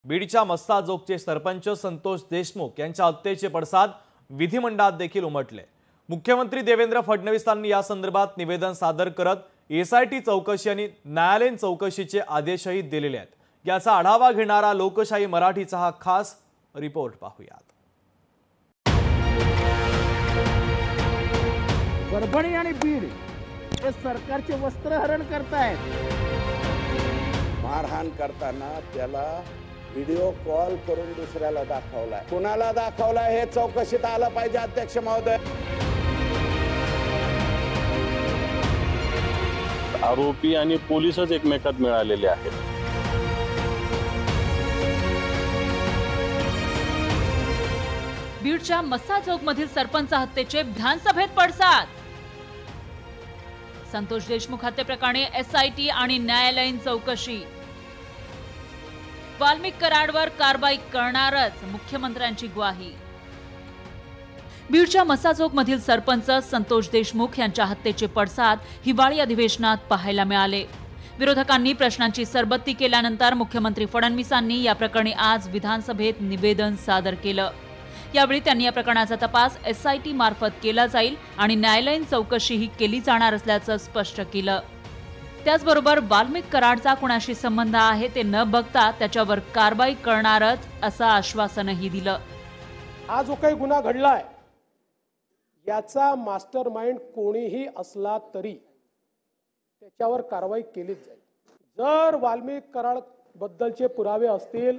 बीडच्या मस्साजोगचे सरपंच संतोष देशमुख यांच्या हत्येचे पडसाद विधिमंडळात देखील उमटले। मुख्यमंत्री देवेंद्र फडणवीसांनी या संदर्भात निवेदन सादर करत एसआयटी चौकशी आणि न्यायालयीन चौकशीचे आदेशही दिलेले आहेत। याचा आढावा घेणारा लोकशाही मराठीचा हा खास रिपोर्ट पाहूयात। परभणी आणि बीड हे सरकारचे वस्त्रहरण करतायत। मारहाण करताना त्याला व्हिडिओ कॉल करून दुसऱ्याला दाखवलाय। कुणाला दाखवलाय हे चौकशीत आलं पाहिजे अध्यक्ष महोदय। आरोपी आणि पोलीसच एकमेकात मिळालेले आहेत। बीडच्या मस्साजोगमधील सरपंच हत्येचे विधानसभेत पडसाद। संतोष देशमुख हत्येप्रकरणी एसआयटी आणि न्यायालयीन चौकशी। वाल्मिक कराडवर कारवाई करणारच, मुख्यमंत्र्यांची ग्वाही। बीडच्या मस्साजोगमधील सरपंच संतोष देशमुख यांच्या हत्येचे पडसाद हिवाळी अधिवेशनात पाहायला मिळाले। विरोधकांनी प्रश्नांची सरबत्ती केल्यानंतर मुख्यमंत्री फडणवीसांनी या प्रकरणी आज विधानसभेत निवेदन सादर केलं। यावेळी त्यांनी या प्रकरणाचा तपास एसआयटी मार्फत केला जाईल आणि न्यायालयीन चौकशीही केली जाणार असल्याचं स्पष्ट केलं। त्याचबरोबर वाल्मिक कराडचा कुणाशी संबंध आहे ते न बघता त्याच्यावर कारवाई करणारच असं आश्वासनही दिलं। हा जो काही गुन्हा घडलाय याचा मास्टरमाइंड कोणीही असला तरी त्याच्यावर कारवाई केलीच जाईल। जर वाल्मिक कराड बद्दलचे पुरावे असतील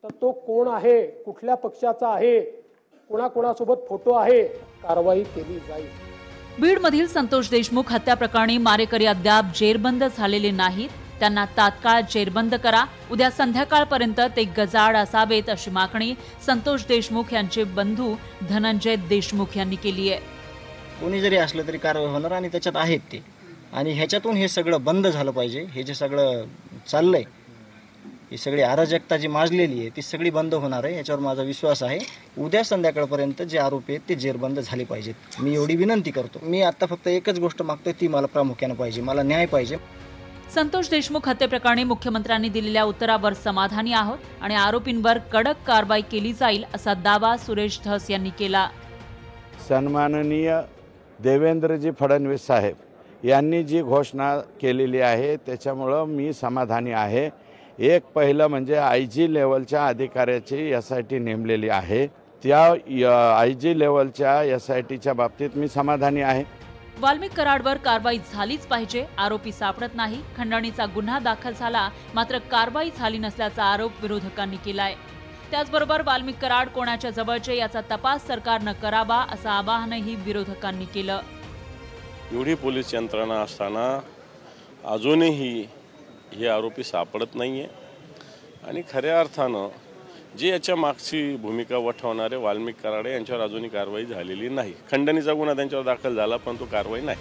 तर तो कोण आहे, कुठल्या पक्षाचा आहे, कोणाकोणासोबत फोटो आहे, कारवाई केली जाईल। बीडमधील संतोष देशमुख हत्या प्रकरणी मारेकरी अद्याप जेरबंद झालेले नाहीत। त्यांना तात्काळ जेरबंद करा, उद्या संध्याकाळपर्यंत ते गजाआड असावेत अशी मागणी संतोष देशमुख यांचे बंधू धनंजय देशमुख यांनी केली आहे। कोणी जरी असलं तरी कारवाई होणार आणि त्याच्यात आहेत ते, आणि ह्याच्यातून हे सगळं बंद झालं पाहिजे। हे जे सगळं चाललंय, ही सगळी अराजकता जी माजलेली आहे ती सगळी बंद होणार आहे, याच्यावर माझा विश्वास आहे। उद्या संध्याकाळपर्यंत जे आरोपी आहेत ते जेरबंद झाले पाहिजेत। मी एवढी विनंती करतो। मी आता फक्त एकच गोष्ट मागतोय, ती मला प्रामुख्याने पाहिजे, मला न्याय पाहिजे। संतोष देशमुख हत्येप्रकरणी मुख्यमंत्र्यांनी दिलेल्या उत्तरावर समाधानी आहोत आणि आरोपींवर कडक कारवाई केली जाईल असा दावा सुरेश धस यांनी केला। सन्माननीय देवेंद्रजी फडणवीस साहेब यांनी जी घोषणा केलेली आहे त्याच्यामुळे मी समाधानी आहे। एक पहिलं म्हणजे आयजी लेवलच्या अधिकाऱ्याची एसआयटी नेमलेली आहे, त्या आयजी लेवलच्या एसआयटीच्या बाबतीत मी समाधानी आहे। वाल्मिक कराडवर कारवाई झालीच पाहिजे। आरोपी सापडत नाही, खंडणीचा गुन्हा दाखल झाला मात्र कारवाई झाली नसल्याचा आरोप विरोधकांनी केलाय। त्याचबरोबर वाल्मिक कराड कोणाच्या जवळचे याचा तपास सरकारनं करावा असं आवाहनही विरोधकांनी केलं। एवढी पोलीस यंत्रणा असताना अजूनही हे आरोपी सापडत नाहीये आणि खऱ्या अर्थानं जे याच्या मागची भूमिका वठवणारे वाल्मिक कराड यांच्यावर अजूनही कारवाई झालेली नाही। खंडणीचा गुन्हा त्यांच्यावर दाखल झाला पण तो कारवाई नाही।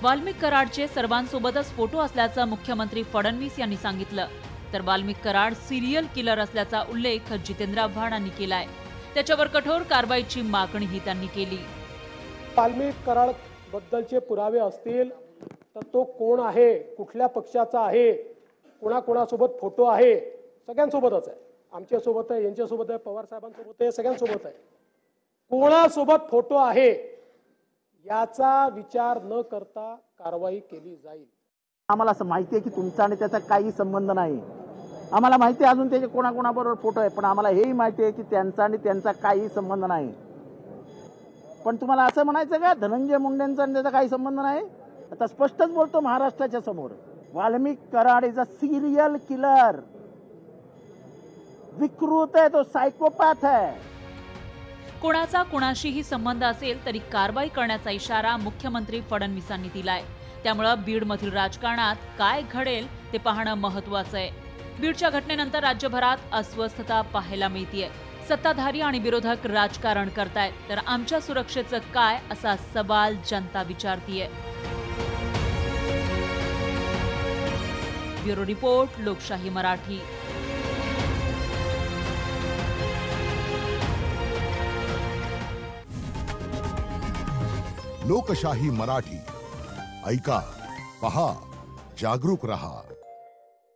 वाल्मिक कराडचे सर्वांसोबतच फोटो असल्याचं मुख्यमंत्री फडणवीस यांनी सांगितलं, तर वाल्मिक कराड सिरियल किलर असल्याचा उल्लेख जितेंद्र आव्हाडांनी केलाय। त्याच्यावर कठोर कारवाईची मागणीही त्यांनी केली। वाल्मिक कराड बद्दलचे पुरावे असतील तर तो कोण आहे, कुठल्या पक्षाचा आहे, कोणाकोणासोबत फोटो आहे, सगळ्यांसोबतच आहे। आमच्या सोबत आहे, यांच्या सोबत आहे, पवार साहेबांसोबत आहे, सगळ्यांसोबत आहे। कोणासोबत फोटो आहे याचा विचार न करता कारवाई केली जाईल। आम्हाला असं माहिती आहे की तुमचा आणि त्याचा काही संबंध नाही। आम्हाला माहिती आहे अजून त्याचे कोणाकोणाबरोबर फोटो आहे, पण आम्हाला हेही माहिती आहे की त्यांचा आणि त्यांचा काही संबंध नाही। पण तुम्हाला असं म्हणायचं का धनंजय मुंडेंचा आणि त्याचा काही संबंध नाही? आता स्पष्टच बोलतो महाराष्ट्राच्या समोर, Valmik Karad is a serial killer. विकृत है, तो सायकोपॅथ है। कोणाचा कोणाशीही संबंध असेल तरी कारवाई करण्याचा इशारा मुख्यमंत्री फडणवीसांनी दिलाय। त्यामुळे बीडमधील राजकारणात काय घडेल ते पाहणं महत्त्वाचं आहे। बीडच्या घटनेनंतर राज्यभरात अस्वस्थता पाहायला मिळतेय। सत्ताधारी आणि विरोधक राजकारण करतायत, तर आमच्या सुरक्षेचं काय असा सवाल जनता विचारतीये। ब्युरो रिपोर्ट, लोकशाही मराठी। लोकशाही मराठी ऐका, पहा, जागरूक रहा।